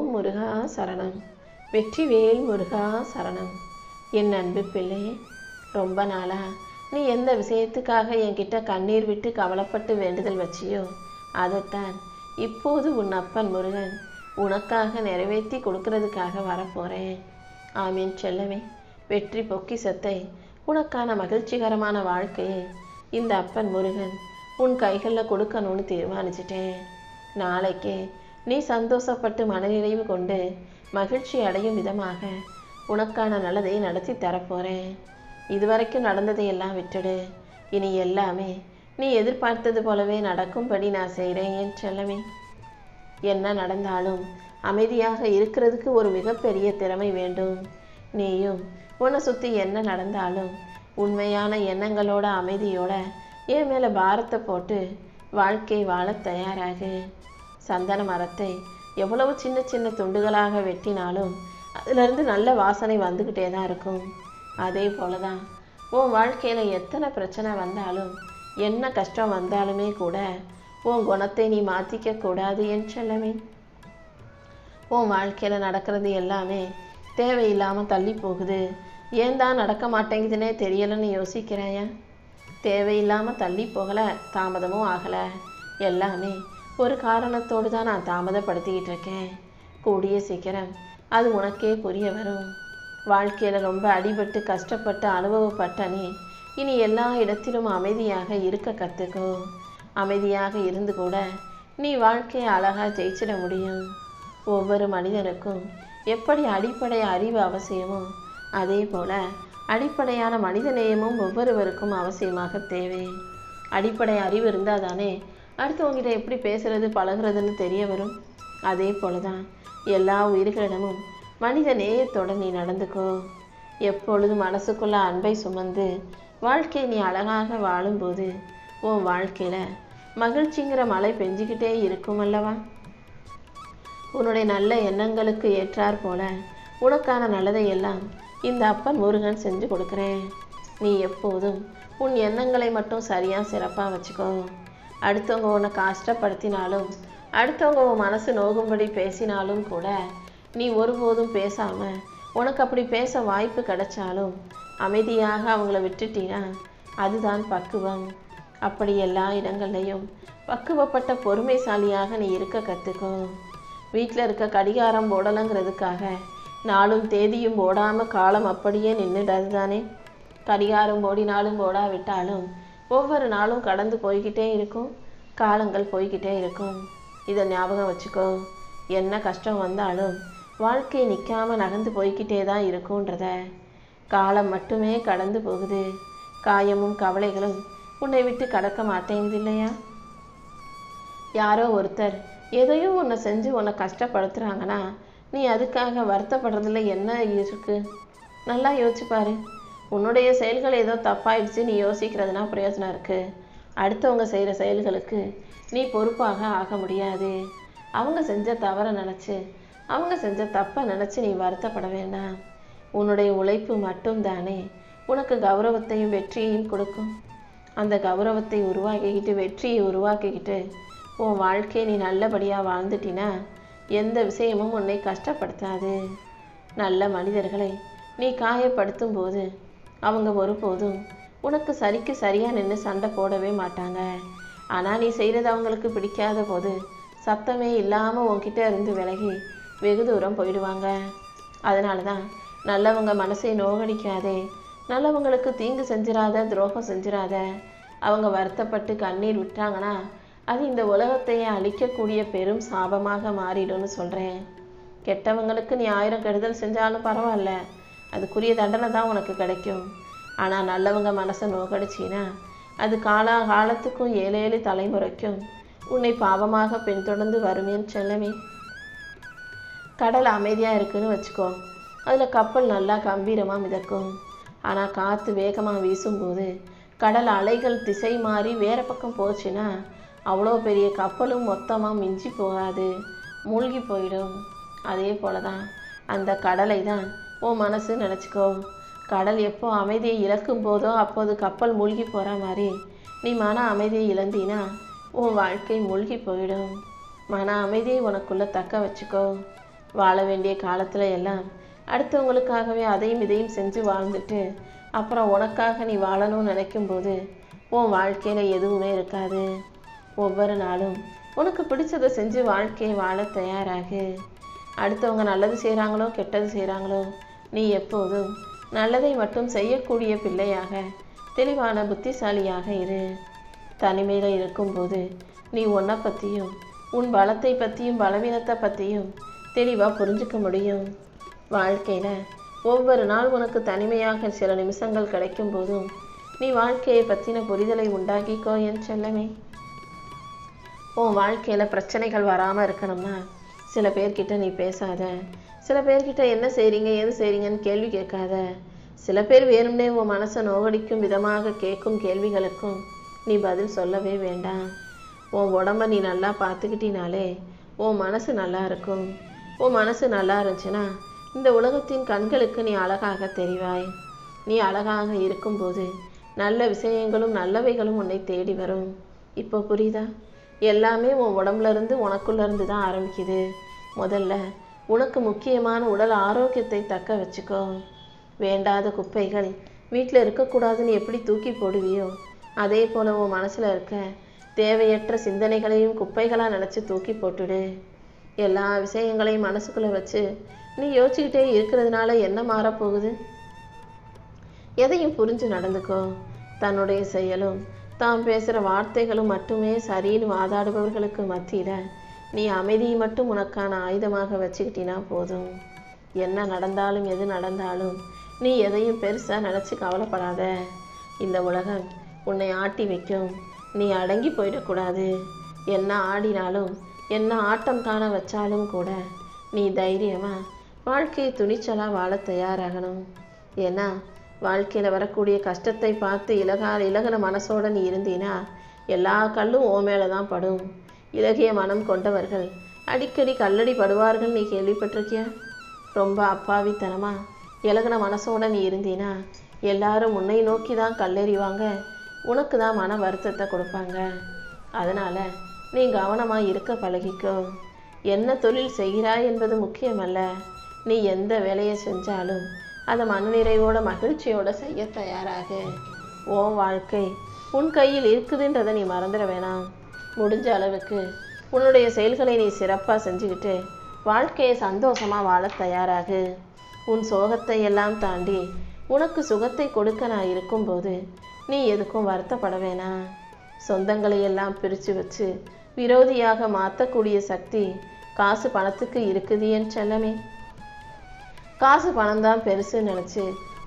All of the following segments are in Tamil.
ஓம் முருகா சரணம். வெற்றிவேல் முருகா சரணம். என் அன்பு பிள்ளையே, ரொம்ப நாளா நீ எந்த விஷயத்துக்காக என்கிட்ட கண்ணீர் விட்டு கவலைப்பட்டு வேண்டுதல் வச்சியோ அதைத்தான் இப்போது உன் அப்பன் முருகன் உனக்காக நிறைவேற்றி கொடுக்கறதுக்காக வரப்போகிறேன். ஆமீன் செல்லவே. வெற்றி பொக்கிஷத்தை, உனக்கான மகிழ்ச்சிகரமான வாழ்க்கையை இந்த அப்பன் முருகன் உன் கைகளில் கொடுக்கணும்னு தீர்மானிச்சிட்டேன். நாளைக்கே நீ சந்தோஷப்பட்டு மனநிறைவு கொண்டு மகிழ்ச்சி அடையும் விதமாக உனக்கான நல்லதை நடத்தி தரப்போகிறேன். இதுவரைக்கும் நடந்ததையெல்லாம் விட்டுடு. இனி எல்லாமே நீ எதிர்பார்த்தது போலவே நடக்கும்படி நான் செய்கிறேன் என் செல்லமே. என்ன நடந்தாலும் அமைதியாக இருக்கிறதுக்கு ஒரு மிகப்பெரிய திறமை வேண்டும். நீயும் உன்னை சுற்றி என்ன நடந்தாலும் உண்மையான எண்ணங்களோட அமைதியோட என் மேலே பாரத்தை போட்டு வாழ்க்கை வாழ தயாராகு. சந்தன மரத்தை எவ்வளவு சின்ன சின்ன துண்டுகளாக வெட்டினாலும் அதிலிருந்து நல்ல வாசனை வந்துக்கிட்டே தான் இருக்கும். அதே போல தான் உன் வாழ்க்கையில் எத்தனை பிரச்சனை வந்தாலும் என்ன கஷ்டம் வந்தாலுமே கூட உன் குணத்தை நீ மாற்றிக்க கூடாது என் செல்லமே. உன் வாழ்க்கையில் நடக்கிறது எல்லாமே தேவையில்லாமல் தள்ளி போகுது. ஏன் தான் நடக்க மாட்டேங்குதுன்னே தெரியலைன்னு யோசிக்கிறேன். தேவையில்லாமல் தள்ளி போகலை, தாமதமும் ஆகலை. எல்லாமே ஒரு காரணத்தோடு தான் நான் தாமதப்படுத்திக்கிட்டு இருக்கேன். கூடிய சீக்கிரம் அது உனக்கே புரிய வரும். வாழ்க்கையில் ரொம்ப அடிபட்டு கஷ்டப்பட்டு அனுபவப்பட்ட நீ இனி எல்லா இடத்திலும் அமைதியாக இருக்க கற்றுக்கோ. அமைதியாக இருந்து கூட நீ வாழ்க்கையை அழகாக ஜெயிச்சிட முடியும். ஒவ்வொரு மனிதனுக்கும் எப்படி அடிப்படை அறிவு அவசியமோ அதே போல் அடிப்படையான மனிதநேயமும் ஒவ்வொருவருக்கும் அவசியமாக தேவை. அடிப்படை அறிவு இருந்தால் தானே அடுத்தவங்கிட்ட எப்படி பேசுறது பழகிறதுன்னு தெரிய வரும். அதே போல தான் எல்லா உயிர்களிடமும் மனித நேயத்தோடு நீ நடந்துக்கோ. எப்பொழுதும் மனசுக்குள்ள அன்பை சுமந்து வாழ்க்கையை நீ அழகாக வாழும்போது உன் வாழ்க்கையில் மகிழ்ச்சிங்கிற மழை பெஞ்சிக்கிட்டே இருக்கும் அல்லவா. உன்னுடைய நல்ல எண்ணங்களுக்கு ஏற்றார் போல உனக்கான நல்லதை எல்லாம் இந்த அப்பன் முருகன் செஞ்சு கொடுக்குறேன். நீ எப்போதும் உன் எண்ணங்களை மட்டும் சரியாக சிறப்பாக வச்சுக்கோ. அடுத்தவங்க உன்னை கஷ்டப்படுத்தினாலும் அடுத்தவங்க உன் மனசு நோகும்படி பேசினாலும் கூட நீ ஒருபோதும் பேசாமல், உனக்கு அப்படி பேச வாய்ப்பு கிடைச்சாலும் அமைதியாக அவங்கள விட்டுட்டீனா அதுதான் பக்குவம். அப்படி எல்லா இடங்கள்லையும் பக்குவப்பட்ட பொறுமைசாலியாக நீ இருக்க கற்றுக்கோ. வீட்டில் இருக்க கடிகாரம் போடலைங்கிறதுக்காக நாளும் தேதியும் போடாமல் காலம் அப்படியே நின்றுடாது தானே. கடிகாரம் போடினாலும் போடாவிட்டாலும் ஒவ்வொரு நாளும் கடந்து போய்கிட்டே இருக்கும், காலங்கள் போய்கிட்டே இருக்கும். இதை ஞாபகம் வச்சுக்கோ. என்ன கஷ்டம் வந்தாலும் வாழ்க்கை நிற்காமல் நகர்ந்து போய்கிட்டே தான் இருக்கும்ன்றத. காலம் மட்டுமே கடந்து போகுது. காயமும் கவலைகளும் உன்னை விட்டு கடக்க மாட்டேங்குது இல்லையா. யாரோ ஒருத்தர் எதையும் உன்னை செஞ்சு உன்னை கஷ்டப்படுத்துகிறாங்கன்னா நீ அதுக்காக வருத்தப்படுறதுல என்ன இருக்கு? நல்லா யோசிச்சு பாரு. உன்னுடைய செயல்கள் ஏதோ தப்பாயிடுச்சு நீ யோசிக்கிறதுனா பிரயோஜனம் இருக்குது. அடுத்தவங்க செய்கிற செயல்களுக்கு நீ பொறுப்பாக ஆக முடியாது. அவங்க செஞ்ச தவறை நினச்சி, அவங்க செஞ்ச தப்பை நினச்சி நீ வருத்தப்பட வேண்டாம். உன்னுடைய உழைப்பு மட்டும்தானே உனக்கு கௌரவத்தையும் வெற்றியையும் கொடுக்கும். அந்த கௌரவத்தை உருவாக்கிக்கிட்டு வெற்றியை உருவாக்கிக்கிட்டு உன் வாழ்க்கையை நீ நல்லபடியாக வாழ்ந்துட்டினா எந்த விஷயமும் உன்னை கஷ்டப்படுத்தாது. நல்ல மனிதர்களை நீ காயப்படுத்தும் போது அவங்க ஒருபோதும் உனக்கு சரிக்கு சரியாக நின்று சண்டை போடவே மாட்டாங்க. ஆனால் நீ செய்கிறது அவங்களுக்கு பிடிக்காத போது சத்தமே இல்லாமல் உன்கிட்ட இருந்து விலகி வெகு தூரம் போயிடுவாங்க. அதனால தான் நல்லவங்க மனசை நோகடிக்காதே, நல்லவங்களுக்கு தீங்கு செஞ்சிடாத, துரோகம் செஞ்சிடாத. அவங்க வருத்தப்பட்டு கண்ணீர் விட்டாங்கன்னா அது இந்த உலகத்தையே அழிக்கக்கூடிய பெரும் சாபமாக மாறிடும்னு சொல்கிறேன். கெட்டவங்களுக்கு நீ 1000 கெடுதல் செஞ்சாலும் பரவாயில்ல, அதுக்குரிய தண்டனை தான் உனக்கு கிடைக்கும். ஆனால் நல்லவங்க மனசை நோக்கடிச்சின்னா அது காலத்துக்கும் 7 தலைமுறைக்கும் உன்னை பாவமாக பின்தொடர்ந்து வருமேன்னு செல்லமே. கடல் அமைதியாக இருக்குன்னு வச்சுக்கோ, அதில் கப்பல் நல்லா கம்பீரமாக மிதக்கும். ஆனால் காற்று வேகமாக வீசும்போது கடல் அலைகள் திசை மாறி வேறு பக்கம் போச்சுன்னா அவ்வளோ பெரிய கப்பலும் மொத்தமாக மிஞ்சி போகாது, மூழ்கி போயிடும். அதே போல தான் அந்த கடலை தான் உன் மனசு நினச்சிக்கோ. கடல் எப்போ அமைதியை இழக்கும் போதோ அப்போது கப்பல் மூழ்கி போகிற மாதிரி நீ மன அமைதியை இழந்தினா உன் வாழ்க்கை மூழ்கி போயிடும். மன அமைதியை உனக்குள்ளே தக்க வச்சுக்கோ. வாழ வேண்டிய காலத்துல எல்லாம் அடுத்தவங்களுக்காகவே அதையும் இதையும் செஞ்சு வாழ்ந்துட்டு அப்புறம் உனக்காக நீ வாழணும்னு நினைக்கும்போது உன் வாழ்க்கையில் எதுவுமே இருக்காது. ஒவ்வொரு நாளும் உனக்கு பிடிச்சதை செஞ்சு வாழ்க்கையை வாழ தயாராகு. அடுத்தவங்க நல்லது செய்கிறாங்களோ கெட்டது செய்கிறாங்களோ, நீ எப்போதும் நல்லதை மட்டும் செய்யக்கூடிய பிள்ளையாக, தெளிவான புத்திசாலியாக இரு. தனிமையில் இருக்கும்போது நீ உன்னை பற்றியும் உன் பலத்தை பற்றியும் பலவீனத்தை பற்றியும் தெளிவாக புரிஞ்சுக்க முடியும். வாழ்க்கையில் ஒவ்வொரு நாள் உனக்கு தனிமையாக சில நிமிஷங்கள் கிடைக்கும் போதும் நீ வாழ்க்கையை பற்றின புரிதலை உண்டாக்கிக்கோ என் செல்லமே. உன் வாழ்க்கையில் பிரச்சனைகள் வராமல் இருக்கணும்னா சில பேர்கிட்ட நீ பேசாத. சில பேர்கிட்ட என்ன செய்கிறீங்க ஏது செய்கிறீங்கன்னு கேள்வி கேட்காத. சில பேர் வேணும்னே உன் மனசை நோகடிக்கும் விதமாக கேட்கும் கேள்விகளுக்கும் நீ பதில் சொல்லவே வேண்டாம். உன் உடம்ப நீ நல்லா பார்த்துக்கிட்டினாலே உன் மனசு நல்லா இருக்கும். உன் மனசு நல்லா இருந்துச்சுன்னா இந்த உலகத்தின் கண்களுக்கு நீ அழகாக தெரிவாய். நீ அழகாக இருக்கும்போது நல்ல விஷயங்களும் நல்லவைகளும் உன்னை தேடி வரும். இப்போ புரியுதா? எல்லாமே உன் உடம்புலேருந்து உனக்குள்ளேருந்து தான் ஆரம்பிக்குது. முதல்ல உனக்கு முக்கியமான உடல் ஆரோக்கியத்தை தக்க வச்சுக்கோ. வேண்டாத குப்பைகள் வீட்டில் இருக்கக்கூடாதுன்னு எப்படி தூக்கி போடுவியோ அதே போல் உன் மனசில் இருக்க தேவையற்ற சிந்தனைகளையும் குப்பைகளாக நினச்சி தூக்கி போட்டுடு. எல்லா விஷயங்களையும் மனசுக்குள்ளே வச்சு நீ யோசிச்சுக்கிட்டே இருக்கிறதுனால என்ன மாறப்போகுது? எதையும் புரிஞ்சு நடந்துக்கோ. தன்னுடைய செயலும் தாம் பேசுகிற வார்த்தைகளும் மட்டுமே சரின்னு வாதாடுபவர்களுக்கு மத்தியில் நீ அமைதியை மட்டும் உனக்கான ஆயுதமாக வச்சுக்கிட்டினா போதும். என்ன நடந்தாலும் எது நடந்தாலும் நீ எதையும் பெருசாக நினச்சி கவலைப்படாத. இந்த உலகம் உன்னை ஆட்டி வைக்கும். நீ அடங்கி போயிடக்கூடாது. என்ன ஆடினாலும் என்ன ஆட்டம் காண வச்சாலும் கூட நீ தைரியமாக வாழ்க்கையை துணிச்சலாக வாழ தயாராகணும். ஏன்னா வாழ்க்கையில் வரக்கூடிய கஷ்டத்தை பார்த்து இலகுன மனசோடு நீ இருந்தீன்னா எல்லா கல்லும் ஓ மேலே தான் படும். இலகிய மனம் கொண்டவர்கள் அடிக்கடி கல்லடி படுவார்கள். நீ கேள்விப்பட்டிருக்கியா? ரொம்ப அப்பாவித்தனமாக இலகுன மனசோட நீ இருந்தீன்னா எல்லாரும் உன்னை நோக்கி தான் கல்லெறிவாங்க. உனக்கு தான் மன வருத்தத்தை கொடுப்பாங்க. அதனால் நீ கவனமாக இருக்க பழகிக்கோ. என்ன தொழில் செய்கிறாய் என்பது முக்கியமல்ல. நீ எந்த வேலையை செஞ்சாலும் அதை மனநிறைவோட மகிழ்ச்சியோட செய்ய தயாராக. உன் வாழ்க்கை உன் கையில் இருக்குதுன்றதை நீ மறந்துட வேணாம். முடிஞ்ச அளவுக்கு உன்னுடைய செயல்களை நீ சிறப்பாக செஞ்சுக்கிட்டு வாழ்க்கையை சந்தோஷமாக வாழ தயாராகு. உன் சோகத்தை எல்லாம் தாண்டி உனக்கு சுகத்தை கொடுக்க நான் இருக்கும்போது நீ எதுக்கும் வருத்தப்பட வேணாம். சொந்தங்களை எல்லாம் பிரித்து வச்சு விரோதியாக மாற்றக்கூடிய சக்தி காசு பணத்துக்கு இருக்குது என் செல்லமே. காசு பணம்தான் பெருசுன்னு நினச்சி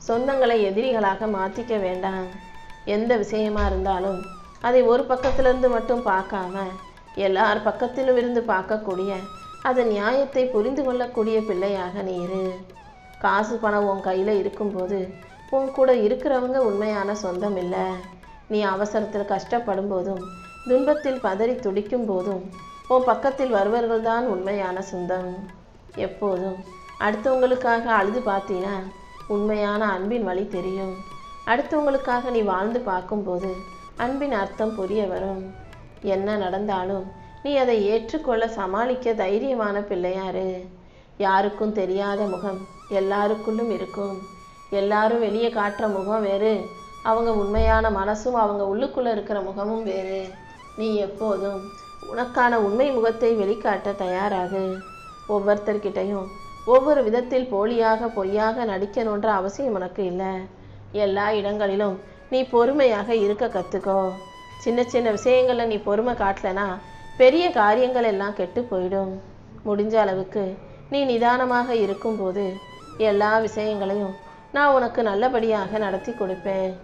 சொந்தங்களை எதிரிகளாக மாற்றிக்க வேண்டாம். எந்த விஷயமா இருந்தாலும் அதை ஒரு பக்கத்திலிருந்து மட்டும் பார்க்காம எல்லார் பக்கத்திலும் இருந்து பார்க்கக்கூடிய அதன் நியாயத்தை புரிந்து கொள்ளக்கூடிய பிள்ளையாக நீ இரு. காசு பணம் உன் கையில் இருக்கும்போது உன் கூட இருக்கிறவங்க உண்மையான சொந்தம் இல்லை. நீ அவசரத்தில் கஷ்டப்படும் போதும் துன்பத்தில் பதறி துடிக்கும் போதும் உன் பக்கத்தில் வருவர்கள் தான் உண்மையான சொந்தம். எப்போதும் அடுத்தவங்களுக்காக அழுது பார்த்தீங்கன்னா உண்மையான அன்பின் வழி தெரியும். அடுத்தவங்களுக்காக நீ வாழ்ந்து பார்க்கும்போது அன்பின் அர்த்தம் புரிய வரும். என்ன நடந்தாலும் நீ அதை ஏற்றுக்கொள்ள சமாளிக்க தைரியமான பிள்ளையாரு. யாருக்கும் தெரியாத முகம் எல்லாருக்குள்ளும் இருக்கும். எல்லாரும் வெளியே காட்டுற முகம் வேறு, அவங்க உண்மையான மனசும் அவங்க உள்ளுக்குள்ளே இருக்கிற முகமும் வேறு. நீ எப்போதும் உனக்கான உண்மை முகத்தை வெளிக்காட்ட தயாராகு. ஒவ்வொருத்தர்கிட்டையும் ஒவ்வொரு விதத்தில் போலியாக பொய்யாக நடிக்கணுன்ற அவசியம் உனக்கு இல்லை. எல்லா இடங்களிலும் நீ பொறுமையாக இருக்க கற்றுக்கோ. சின்ன சின்ன விஷயங்களில் நீ பொறுமை காட்டலைன்னா பெரிய காரியங்கள் எல்லாம் கெட்டு போயிடும். முடிஞ்ச அளவுக்கு நீ நிதானமாக இருக்கும்போது எல்லா விஷயங்களையும் நான் உனக்கு நல்லபடியாக நடத்தி கொடுப்பேன்.